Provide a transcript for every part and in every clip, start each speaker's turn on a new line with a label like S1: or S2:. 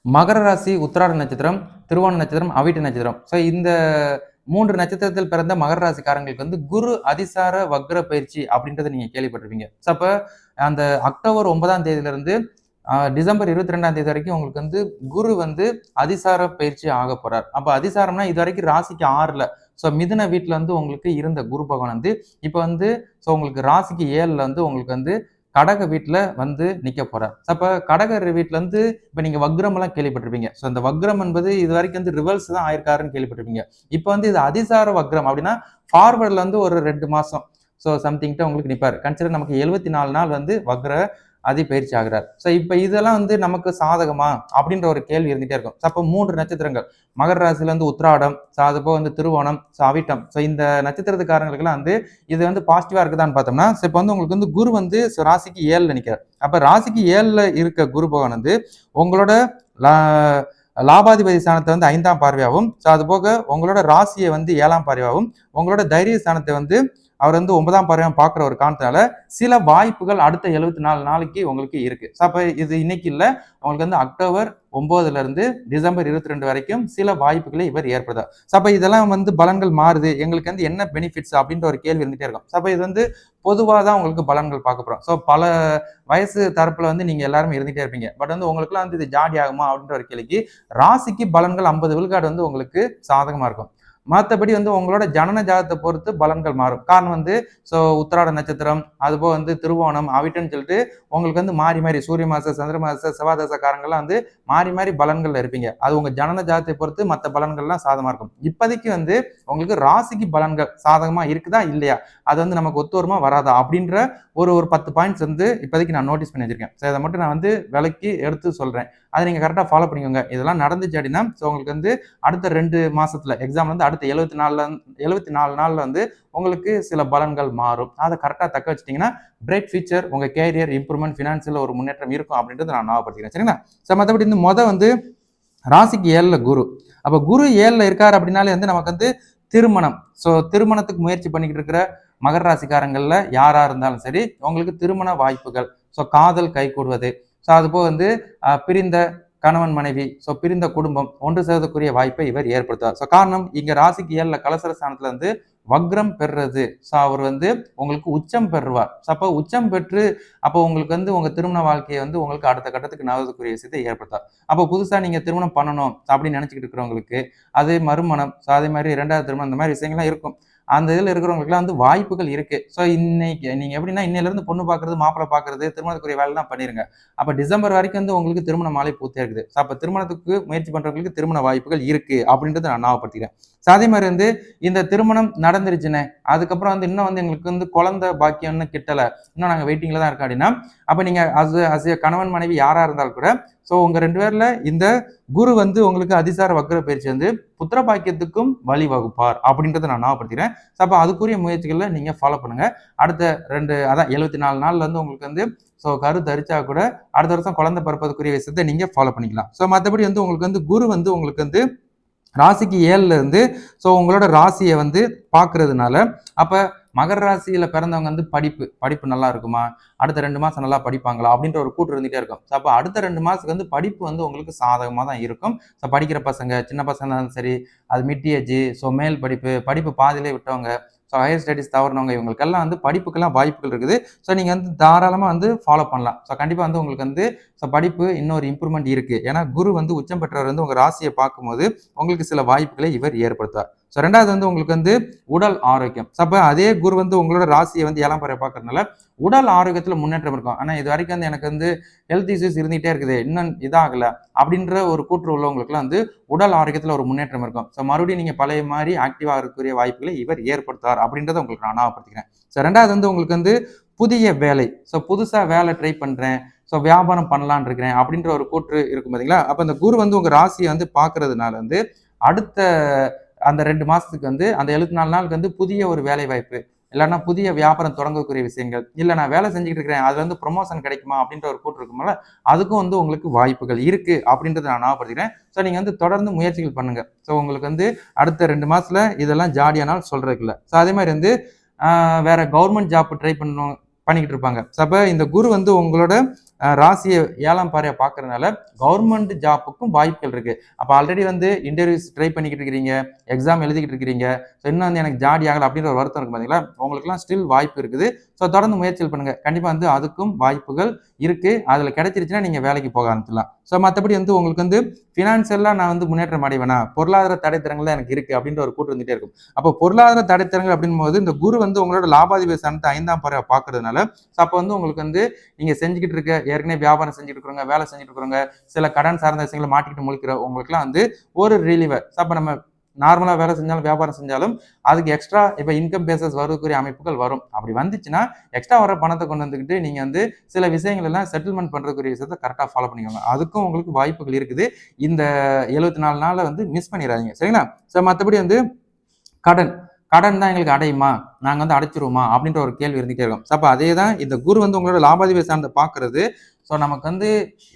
S1: மகர ராசி உத்திராட நட்சத்திரம், திருவோண நட்சத்திரம், அவிட்ட நட்சத்திரம். ஸோ இந்த 3 நட்சத்திரத்தில் பிறந்த மகர ராசிக்காரங்களுக்கு வந்து குரு அதிசார வக்ர பயிற்சி அப்படின்றத நீங்க கேள்விப்பட்டிருப்பீங்க. ஸோ அப்ப அந்த அக்டோபர் 9ஆம் தேதியிலிருந்து டிசம்பர் 22ஆம் தேதி வரைக்கும் உங்களுக்கு வந்து குரு வந்து அதிசார பயிற்சி ஆக போறார். அப்ப அதிசாரம்னா இதுவரைக்கும் ராசிக்கு 6ல ஸோ மிதுன வீட்ல வந்து உங்களுக்கு இருந்த குரு பகவான் வந்து இப்ப வந்து உங்களுக்கு ராசிக்கு 7ல வந்து உங்களுக்கு வந்து கடக வீட்ல வந்து நிக்க போறார். அப்ப கடக வீட்ல இருந்து இப்ப நீங்க வக்ரம் எல்லாம் கேள்விப்பட்டிருப்பீங்க. சோ இந்த வக்ரம் என்பது இது வரைக்கும் வந்து ரிவர்ஸ் தான் ஆயிருக்காருன்னு கேள்விப்பட்டிருப்பீங்க. இப்ப வந்து இது அதிசார வக்ரம் அப்படின்னா ஃபார்வர்ட்ல வந்து ஒரு 2 மாசம் சம்திங்ட்ட உங்களுக்கு நிப்பாரு. கன்சிடர் நமக்கு 74 நாள் வந்து வக்ர பயிற்சி ஆகிறார். ஸோ இப்ப இதெல்லாம் வந்து நமக்கு சாதகமா அப்படின்ற ஒரு கேள்வி இருந்துட்டே இருக்கும். அப்போ 3 நட்சத்திரங்கள் மகர ராசியில வந்து உத்திராடம், அது போக வந்து திருவோணம், அவிட்டம். ஸோ இந்த நட்சத்திரத்துக்காரங்களுக்கெல்லாம் வந்து இது வந்து பாசிட்டிவா இருக்குதான்னு பார்த்தோம்னா, இப்போ வந்து உங்களுக்கு வந்து குரு வந்து ராசிக்கு 7ல நிற்கிறார். அப்ப ராசிக்கு 7ல இருக்க குரு பகவான் வந்து உங்களோட லாபாதிபதி ஸ்தானத்தை வந்து 5ஆம் பார்வையாகவும், அது போக உங்களோட ராசியை வந்து 7ஆம் பார்வையாகவும், உங்களோட தைரிய ஸ்தானத்தை வந்து அவர் வந்து 9ஆம் பார்வையாக பார்க்குற ஒரு காரணத்தினால சில வாய்ப்புகள் அடுத்த 74 நாளைக்கு உங்களுக்கு இருக்கு. அப்ப இது இன்னைக்கு இல்ல, உங்களுக்கு வந்து அக்டோபர் 9ல இருந்து டிசம்பர் 22 வரைக்கும் சில வாய்ப்புகளை இவர் ஏற்படுத்தார். அப்ப இதெல்லாம் வந்து பலன்கள் மாறுது, எங்களுக்கு வந்து என்ன பெனிஃபிட்ஸ் அப்படின்ற ஒரு கேள்வி இருந்துட்டே இருக்கும். அப்ப இது வந்து பொதுவாக தான் உங்களுக்கு பலன்கள் பார்க்க போறோம். பல வயசு தரப்புல வந்து நீங்க எல்லாருமே இருந்துட்டே இருப்பீங்க. பட் வந்து உங்களுக்குலாம் வந்து இது ஜாடி ஆகுமா அப்படின்ற ஒரு கேள்விக்கு ராசிக்கு பலன்கள் 50 விழுக்காடு வந்து உங்களுக்கு சாதகமா இருக்கும். மற்றபடி வந்து உங்களோட ஜனன ஜாதத்தை பொறுத்து பலன்கள் மாறும். காரணம் வந்து உத்திராட நட்சத்திரம், அதுபோக வந்து திருவோணம், அவிட்டன்னு சொல்லிட்டு உங்களுக்கு வந்து மாறி மாறி சூரிய மாச, சந்திர மாச, செவ்வாதச காரங்கள்லாம் வந்து மாறி மாறி பலன்கள்ல இருப்பீங்க. அது உங்க ஜனன ஜாதத்தை பொறுத்து மற்ற பலன்கள்லாம் சாதகமா இருக்கும். இப்போதைக்கு வந்து உங்களுக்கு ராசிக்கு பலன்கள் சாதகமா இருக்குதா இல்லையா, அது வந்து நமக்கு ஒத்து வருமா வராதா அப்படின்ற ஒரு 10 பாயிண்ட்ஸ் வந்து இப்போதைக்கு நான் நோட்டீஸ் பண்ணி வச்சிருக்கேன். ஸோ அதை மட்டும் நான் வந்து விலைக்கு எடுத்து சொல்றேன். அதை நீங்க கரெக்டாக ஃபாலோ பண்ணிக்கோங்க. இதெல்லாம் நடந்துச்சு அப்படின்னா உங்களுக்கு வந்து அடுத்த 2 மாசத்துல எக்ஸாம் வந்து அடுத்த 74 நாள்ல வந்து உங்களுக்கு சில பலன்கள் மாறும். அதை கரெக்டாக தக்க வச்சிட்டீங்கன்னா பிரைட் ஃபியூச்சர், உங்க கேரியர் இம்ப்ரூவ்மெண்ட், ஃபினான்சியல் ஒரு முன்னேற்றம் இருக்கும் அப்படின்றத நான் ஞாபகப்படுத்திக்கிறேன். சரிங்களா? ஸோ மற்றபடி இந்த வந்து ராசிக்கு 7ல குரு. அப்ப குரு 7ல இருக்காரு அப்படின்னாலே வந்து நமக்கு வந்து திருமணம். திருமணத்துக்கு முயற்சி பண்ணிக்கிட்டு இருக்கிற மகர ராசிக்காரங்கள்ல யாரா இருந்தாலும் சரி, உங்களுக்கு திருமண வாய்ப்புகள், காதல் கைகூடுவது, அது போக வந்து பிரிந்த கணவன் மனைவி, பிரிந்த குடும்பம் ஒன்று சேர்வதற்குரிய வாய்ப்பை இவர் ஏற்படுத்துவார். காரணம் இங்க ராசிக்கு 7ல கலசர ஸ்தானத்துல வந்து வக்ரம் பெறுறது. அவர் வந்து உங்களுக்கு உச்சம் பெறுவார். அப்போ உச்சம் பெற்று அப்போ உங்களுக்கு வந்து உங்க திருமண வாழ்க்கையை வந்து உங்களுக்கு அடுத்த கட்டத்துக்கு நகர்வதற்குரிய விஷயத்தை ஏற்படுத்தார். அப்போ புதுசா நீங்க திருமணம் பண்ணணும் அப்படின்னு நினைச்சுக்கிட்டு இருக்கிறவங்களுக்கு அது மறுமணம், அதே மாதிரி 2வது திருமணம், இந்த மாதிரி விஷயங்கள்லாம் இருக்கும். அந்த இதில் இருக்கிறவங்களுக்குலாம் வந்து வாய்ப்புகள் இருக்கு. இன்னைக்கு நீங்க எப்படின்னா இன்னையில இருந்து பொண்ணு பார்க்கறது, மாப்பிள்ளை பார்க்கறது, திருமணத்துக்குரிய வேலை தான் பண்ணிருங்க. அப்ப டிசம்பர் வரைக்கும் வந்து உங்களுக்கு திருமண மாலை பூர்த்தியா இருக்குது. அப்ப திருமணத்துக்கு முயற்சி பண்றவங்களுக்கு திருமண வாய்ப்புகள் இருக்கு அப்படின்றத நான் ஞாபகப்படுத்திக்கிறேன். அதே மாதிரி வந்து இந்த திருமணம் நடந்துருச்சுனே, அதுக்கப்புறம் வந்து இன்னும் வந்து எங்களுக்கு வந்து குழந்தை பாக்கியம்னு கிட்டல, இன்னும் நாங்க வெயிட்டிங்ல தான் இருக்கோம் அப்படின்னா, அப்ப நீங்க கணவன் மனைவி யாரா இருந்தாலும் கூட உங்க 2 பேர்ல இந்த குரு வந்து உங்களுக்கு அதிசார வக்ர பயிற்சி வந்து புத்திர பாக்கியத்துக்கும் வழி வகுப்பார் அப்படின்றத நான் ஞாபகப்படுத்திக்கிறேன். அப்ப அதுக்குரிய முயற்சிகளை நீங்க ஃபாலோ பண்ணுங்க. அடுத்த 74 நாள்ல வந்து உங்களுக்கு வந்து கரு தரிச்சா கூட அடுத்த வருஷம் குழந்தை பிறப்பதற்குரிய விஷயத்தை நீங்க ஃபாலோ பண்ணிக்கலாம். மற்றபடி வந்து உங்களுக்கு வந்து குரு வந்து உங்களுக்கு வந்து ராசிக்கு 7ல இருந்து உங்களோட ராசியை வந்து பார்க்கறதுனால அப்ப மகர ராசியில பிறந்தவங்க வந்து படிப்பு நல்லா இருக்குமா, அடுத்த 2 மாசம் நல்லா படிப்பாங்களா அப்படின்ற ஒரு கூட்டு இருந்துட்டே இருக்கும். அப்ப அடுத்த 2 மாசத்துக்கு வந்து படிப்பு வந்து உங்களுக்கு சாதகமா தான் இருக்கும். படிக்கிற பசங்க, சின்ன பசங்க இருந்தாலும் சரி, அது மிட் ஏஜ், மேல் படிப்பு பாதியிலே விட்டவங்க, ஹையர் ஸ்டடீஸ் தவறினவங்க, இவங்களுக்கெல்லாம் வந்து படிப்புக்கெல்லாம் வாய்ப்புகள் இருக்குது. நீங்க வந்து தாராளமா வந்து ஃபாலோ பண்ணலாம். கண்டிப்பா வந்து உங்களுக்கு வந்து படிப்பு இன்னொரு இம்ப்ரூவ்மெண்ட் இருக்கு. ஏன்னா குரு வந்து உச்சம் பெற்றவர் வந்து உங்க ராசியை பார்க்கும்போது உங்களுக்கு சில வாய்ப்புகளை இவர் ஏற்படுத்துவார். 2வது வந்து உங்களுக்கு வந்து உடல் ஆரோக்கியம். அப்ப அதே குரு வந்து உங்களோட ராசியை வந்து 7ஆம் பார்வை பார்க்கறதுனால உடல் ஆரோக்கியத்துல முன்னேற்றம் இருக்கும். ஆனா இது வரைக்கும் வந்து எனக்கு வந்து ஹெல்த் இஷ்யூஸ் இருந்துகிட்டே இருக்குது, இன்னும் இதாகல அப்படின்ற ஒரு கூற்று உள்ளவங்களுக்குலாம் வந்து உடல் ஆரோக்கியத்துல ஒரு முன்னேற்றம் இருக்கும். மறுபடியும் நீங்க பழைய மாதிரி ஆக்டிவா இருக்கக்கூடிய வாய்ப்புகளை இவர் ஏற்படுத்துவார் அப்படின்றத உங்களுக்கு நான் ஞாபகப்படுத்திக்கிறேன். 2வது வந்து உங்களுக்கு வந்து புதிய வேலை, புதுசா வேலை ட்ரை பண்றேன், வியாபாரம் பண்ணலான் இருக்கிறேன் அப்படின்ற ஒரு கூற்று இருக்கும் பாத்தீங்களா. அப்ப இந்த குரு வந்து உங்க ராசியை வந்து பாக்குறதுனால வந்து அடுத்த அந்த 2 மாசத்துக்கு வந்து அந்த 74 நாளுக்கு வந்து புதிய ஒரு வேலை வாய்ப்பு, இல்லைன்னா புதிய வியாபாரம் தொடங்கக்கூடிய விஷயங்கள், இல்லை நான் வேலை செஞ்சுக்கிட்டு இருக்கிறேன் அதுல வந்து ப்ரொமோஷன் கிடைக்குமா அப்படின்ற ஒரு கூட்டு இருக்கும்போது அதுக்கும் வந்து உங்களுக்கு வாய்ப்புகள் இருக்கு அப்படின்றத நான் ஞாபகப்படுத்துகிறேன். நீங்க வந்து தொடர்ந்து முயற்சிகள் பண்ணுங்க. உங்களுக்கு வந்து அடுத்த 2 மாசத்துல இதெல்லாம் ஜாடியானால் சொல்றதுக்கு இல்லை. அதே மாதிரி வந்து வேற கவர்மெண்ட் ஜாப் ட்ரை பண்ணிக்கிட்டு இருப்பாங்க. அப்ப இந்த குரு வந்து உங்களோட ராசியை 7ஆம் பார்வையா பார்க்கறதுனால கவர்மெண்ட் ஜாப்புக்கும் வாய்ப்புகள் இருக்கு. அப்போ ஆல்ரெடி வந்து இன்டர்வியூஸ் ட்ரை பண்ணிக்கிட்டு இருக்கிறீங்க, எக்ஸாம் எழுதிக்கிட்டு இருக்கிறீங்க, ஸோ இன்னும் வந்து எனக்கு ஜாடி ஆகலை அப்படின்ற ஒரு வருத்தம் இருக்கு பார்த்தீங்களா, உங்களுக்குலாம் ஸ்டில் வாய்ப்பு இருக்குது. ஸோ தொடர்ந்து முயற்சிகள் பண்ணுங்க. கண்டிப்பாக வந்து அதுக்கும் வாய்ப்புகள் இருக்கு. அதில் கிடைச்சிருச்சுன்னா நீங்கள் வேலைக்கு போக ஆரம்பிச்சிடலாம். ஸோ மற்றபடி வந்து உங்களுக்கு வந்து ஃபினான்ஷியலாக நான் வந்து முன்னேற்றம் அடைவேனா, பொருளாதார தடைத்திறங்கள் தான் எனக்கு இருக்கு அப்படின்ற ஒரு கூட்டு வந்துட்டே இருக்கும். அப்போ பொருளாதார தடைத்திறங்கள் அப்படின் போது இந்த குரு வந்து உங்களோட லாபாதிபதி ஸ்தானத்தை 5ஆம் பார்வையா பார்க்கறதுனால, ஸோ அப்போ வந்து உங்களுக்கு வந்து நீங்க செஞ்சுக்கிட்டு இருக்க ஏற்கனவே வியாபாரம் செஞ்சுட்டு இருக்கிறவங்க, வேலை செஞ்சுட்டு இருக்கிறவங்க, சில கடன் சார்ந்த விஷயங்களை மாட்டிக்கிட்டு முழிக்கிற உங்களுக்குலாம் வந்து ஒரு ரிலீவர். அப்போ நம்ம நார்மலா வேலை செஞ்சாலும் வியாபாரம் செஞ்சாலும் அதுக்கு எக்ஸ்ட்ரா இப்போ இன்கம் பேசஸ் வரக்கூடிய அமைப்புகள் வரும். அப்படி வந்துச்சுன்னா எக்ஸ்ட்ரா வர பணத்தை கொண்டு வந்துக்கிட்டு நீங்க வந்து சில விஷயங்கள் எல்லாம் செட்டில்மெண்ட் பண்றதுக்குரிய விஷயத்தை கரெக்டாக ஃபாலோ பண்ணிக்கோங்க. அதுக்கும் உங்களுக்கு வாய்ப்புகள் இருக்குது. இந்த 74 நாளை வந்து மிஸ் பண்ணிடாதீங்க. சரிங்களா? ஸோ மற்றபடி வந்து கடன் கடன் தான் எங்களுக்கு அடையுமா, நாங்கள் வந்து அடைச்சிருவோமா அப்படின்ற ஒரு கேள்வி இருந்துகிட்டே இருக்கும். அப்போ அதே தான் இந்த குரு வந்து உங்களோட லாபாதிபதி சார்ந்த பார்க்கறது. ஸோ நமக்கு வந்து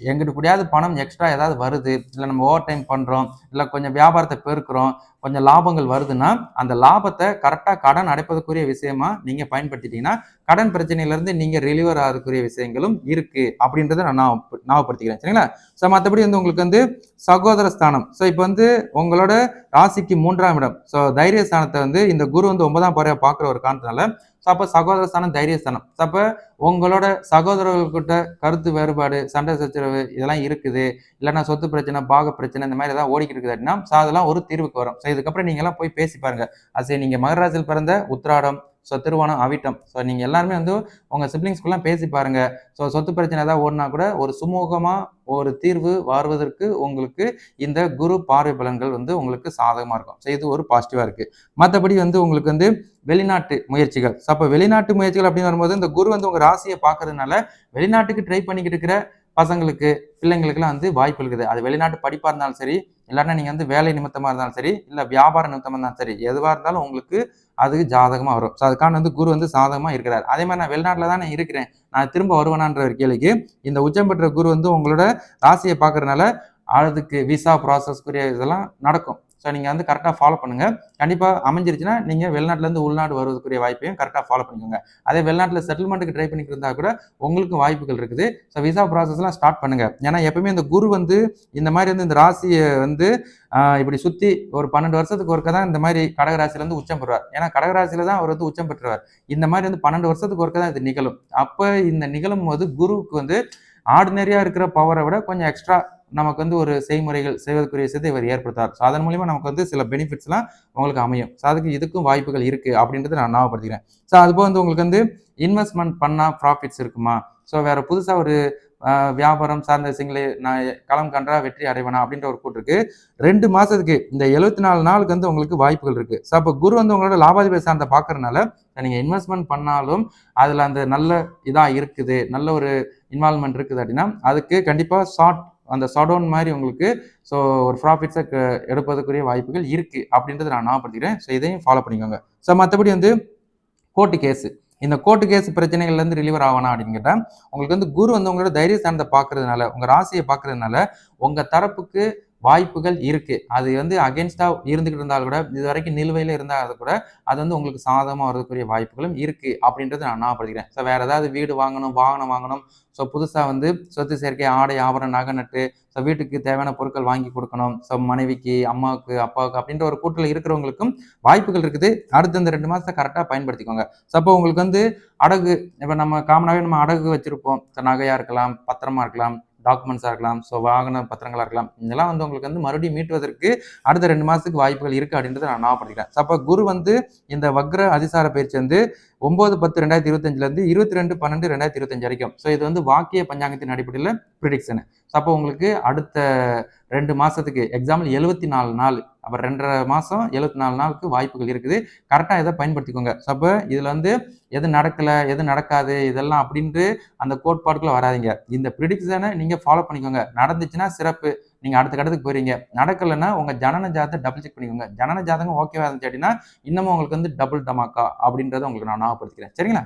S1: எங்கிட்ட கூடயாவது பணம் எக்ஸ்ட்ரா ஏதாவது வருது, இல்லை நம்ம ஓவர் டைம் பண்ணுறோம், இல்லை கொஞ்சம் வியாபாரத்தை பெருக்கிறோம், கொஞ்சம் லாபங்கள் வருதுன்னா அந்த லாபத்தை கரெக்டாக கடன் அடைப்பதற்குரிய விஷயமா நீங்கள் பயன்படுத்திட்டீங்கன்னா கடன் பிரச்சனையிலேருந்து நீங்கள் ரிலீவர் ஆகக்கூடிய விஷயங்களும் இருக்குது அப்படின்றத நான் ஞாபகப்படுத்திக்கிறேன். சரிங்களா? ஸோ மற்றபடி வந்து உங்களுக்கு வந்து சகோதர ஸ்தானம். ஸோ இப்போ வந்து உங்களோட ராசிக்கு 3ஆம் இடம். ஸோ தைரிய ஸ்தானத்தை வந்து இந்த குரு வந்து 9ஆம் பார்வையா பார்க்குற ஒரு காரணத்தினால ஸோ அப்போ சகோதர ஸ்தானம், தைரிய ஸ்தானம். ஸோ அப்போ உங்களோட சகோதரர்கள்கிட்ட கருத்து வேறுபாடு, சண்டை சச்சரவு இதெல்லாம் இருக்குது, இல்லைன்னா சொத்து பிரச்சனை, பாக பிரச்சனை இந்த மாதிரி ஏதாவது ஓடிக்கிட்டு இருக்குது அப்படின்னா ஸோ அதெல்லாம் ஒரு தீர்வுக்கு வரும். ஸோ இதுக்கப்புறம் நீங்கள்லாம் போய் பேசி பாருங்க. அது நீங்கள் மகர ராசியில் பிறந்த உத்திராடம், ஸோ திருவோணம், அவிட்டம், ஸோ நீங்கள் எல்லாருமே வந்து உங்கள் சிப்ளிங்ஸ்குள்ளலாம் பேசி பாருங்க. ஸோ சொத்து பிரச்சனை ஏதாவது ஓடினா கூட ஒரு சுமூகமாக ஒரு தீர்வு வருவதற்கு உங்களுக்கு இந்த குரு பார்வை பலன்கள் வந்து உங்களுக்கு சாதகமாக இருக்கும். ஸோ இது ஒரு பாசிட்டிவாக இருக்குது. மற்றபடி வந்து உங்களுக்கு வந்து வெளிநாட்டு முயற்சிகள். ஸோ அப்போ வெளிநாட்டு முயற்சிகள் அப்படின்னு வரும்போது இந்த குரு வந்து உங்கள் ராசியை பார்க்கறதுனால வெளிநாட்டுக்கு ட்ரை பண்ணிக்கிட்டு இருக்கிற பசங்களுக்கு, பிள்ளைங்களுக்குலாம் வந்து வாய்ப்பு இருக்குது. அது வெளிநாட்டு படிப்பாக இருந்தாலும் சரி, இல்லைன்னா நீங்கள் வந்து வேலை நிமித்தமாக இருந்தாலும் சரி, இல்லை வியாபார நிமித்தமாக இருந்தாலும் சரி, எதுவாக இருந்தாலும் உங்களுக்கு அது ஜாதகமாக வரும். ஸோ அதுக்கான வந்து குரு வந்து சாதகமாக இருக்கிறார். அதே மாதிரி நான் வெளிநாட்டில் தான் நான் இருக்கிறேன், நான் திரும்ப வருவேனான்ற ஒரு கேள்விக்கு இந்த உச்சம் பெற்ற குரு வந்து உங்களோட ராசியை பார்க்கறதுனால அதுக்கு விசா ப்ராசஸ்க்குரிய இதெல்லாம் நடக்கும். ஸோ நீங்கள் வந்து கரெக்டாக ஃபாலோ பண்ணுங்கள். கண்டிப்பாக அமைஞ்சிருச்சுன்னா நீங்கள் வெளிநாட்டிலேருந்து உள்நாடு வருவதற்குரிய வாய்ப்பையும் கரெக்டாக ஃபாலோ பண்ணிக்கோங்க. அதே வெளிநாட்டில் செட்டில்மெண்ட்டுக்கு ட்ரை பண்ணிட்டு இருந்தால் கூட உங்களுக்கு வாய்ப்புகள் இருக்குது. ஸோ விசா ப்ராசஸ்லாம் ஸ்டார்ட் பண்ணுங்கள். ஏன்னா எப்பவுமே இந்த குரு வந்து இந்த மாதிரி வந்து இந்த ராசியை வந்து இப்படி சுற்றி ஒரு 12 வருஷத்துக்கு ஒருக்க தான் இந்த மாதிரி கடகராசிலேருந்து உச்சம் பெறுவார். ஏன்னா கடகராசியில் தான் அவர் வந்து உச்சம் பெற்றுவார். இந்த மாதிரி வந்து 12 வருஷத்துக்கு ஒருக்க தான் இது நிகழும். அப்போ இந்த நிகழும் போது குருவுக்கு வந்து ஆர்டினரியாக இருக்கிற பவரை விட கொஞ்சம் எக்ஸ்ட்ரா நமக்கு வந்து ஒரு செய்முறைகள் செய்வதற்குரிய விஷயத்தை இவர் ஏற்படுத்தார். ஸோ அதன் மூலியமா நமக்கு வந்து சில பெனிஃபிட்ஸ்லாம் உங்களுக்கு அமையும். ஸோ அதுக்கு இதுக்கும் வாய்ப்புகள் இருக்குது அப்படின்றத நான் ஞாபகப்படுத்திக்கிறேன். ஸோ அதுபோல் வந்து உங்களுக்கு வந்து இன்வெஸ்ட்மெண்ட் பண்ணால் ப்ராஃபிட்ஸ் இருக்குமா, ஸோ வேறு புதுசாக ஒரு வியாபாரம் சார்ந்த விஷயங்களை நான் களம் கன்றா வெற்றி அடைவேனா அப்படின்ற ஒரு கூட்டு இருக்கு. 2 மாதத்துக்கு இந்த 74 நாளுக்கு வந்து உங்களுக்கு வாய்ப்புகள் இருக்குது. ஸோ அப்போ குரு வந்து உங்களோட லாபாதிபதி சார்ந்த பார்க்கறதுனால நீங்கள் இன்வெஸ்ட்மெண்ட் பண்ணாலும் அதில் அந்த நல்ல இதாக இருக்குது, நல்ல ஒரு இன்வால்மெண்ட் இருக்குது அப்படின்னா அதுக்கு கண்டிப்பாக அந்த ஷாடவுன் மாதிரி உங்களுக்கு ஸோ ஒரு ப்ராஃபிட்ஸை எடுப்பதற்குரிய வாய்ப்புகள் இருக்குது அப்படின்றத நான் ஞாபகப்படுத்திக்கிறேன். ஸோ இதையும் ஃபாலோ பண்ணிக்கோங்க. ஸோ மற்றபடி வந்து கோர்ட்டு கேஸு, இந்த கோர்ட்டு கேஸ் பிரச்சனைகள்லேருந்து ரிலீவர் ஆகணும் அப்படின்னு கேட்டால் உங்களுக்கு வந்து குரு வந்து உங்களோட தைரிய ஸ்தானத்தை பார்க்கறதுனால, உங்கள் ராசியை பார்க்கறதுனால உங்கள் தரப்புக்கு வாய்ப்புகள் இருக்குது. அது வந்து அகேன்ஸ்டாக இருந்துக்கிட்டு இருந்தாலும் கூட, இது வரைக்கும் நிலுவையில் இருந்தால் கூட அது வந்து உங்களுக்கு சாதகமாக வரதுக்குரிய வாய்ப்புகளும் இருக்குது அப்படின்றத நான் ஞாபகப்படுத்திக்கிறேன். ஸோ வேறு ஏதாவது வீடு வாங்கணும், வாகனம் வாங்கணும், ஸோ புதுசாக வந்து சொத்து சேர்க்கை, ஆடை, ஆபரணம், நகை நட்டு, ஸோ வீட்டுக்கு தேவையான பொருட்கள் வாங்கி கொடுக்கணும், ஸோ மனைவிக்கு, அம்மாவுக்கு, அப்பாவுக்கு அப்படின்ற ஒரு கூட்டில் இருக்கிறவங்களுக்கும் வாய்ப்புகள் இருக்குது. அடுத்த இந்த 2 மாதத்தை கரெக்டாக பயன்படுத்திக்கோங்க. ஸோ அப்போ உங்களுக்கு வந்து அடகு, இப்போ நம்ம காமனாகவே நம்ம அடகு வச்சுருப்போம். ஸோ நகையாக இருக்கலாம், பத்திரமா இருக்கலாம், டாக்குமெண்ட்ஸாக இருக்கலாம், ஸோ வாகன பத்திரங்களாக இருக்கலாம், இதெல்லாம் வந்து உங்களுக்கு வந்து மறுபடியும் மீட்டுவதற்கு அடுத்த 2 மாதத்துக்கு வாய்ப்புகள் இருக்குது அப்படின்றத நான் ஞாபகப்படுத்திக்கிறேன். ஸோ அப்போ குரு வந்து இந்த வக்ர அதிசார பயிற்சி வந்து 9/10/2025 22/12/2025 வரைக்கும். ஸோ இது வந்து வாக்கிய பஞ்சாங்கத்தின் அடிப்படையில் ப்ரிடிக்ஷனு. ஸோ அப்போ உங்களுக்கு அடுத்த 2 மாதத்துக்கு எக்ஸாம்பிள் 74 நாள், அப்போ 2.5 மாதம் 74 நாளுக்கு வாய்ப்புகள் இருக்குது. கரெக்டாக இதை பயன்படுத்திக்கோங்க. ஸோ அப்போ இதில் வந்து எது நடக்கலை, எது நடக்காது இதெல்லாம் அப்படின்ட்டு அந்த கோட்பாடுக்குள்ள வராதிங்க. இந்த ப்ரிடிக்ஷனை நீங்கள் ஃபாலோ பண்ணிக்கோங்க. நடந்துச்சுன்னா சிறப்பு, நீங்கள் அடுத்த கட்டத்துக்கு போகிறீங்க. நடக்கலைன்னா உங்கள் ஜனன ஜாதகத்தை டபுள் செக் பண்ணிக்கோங்க. ஜனன ஜாதகம் ஓகேவா இருந்துச்சு அப்படின்னா இன்னமும் உங்களுக்கு வந்து டபுள் டமாக்கா அப்படின்றத உங்களுக்கு நான் ஞாபகப்படுத்திக்கிறேன். சரிங்களா?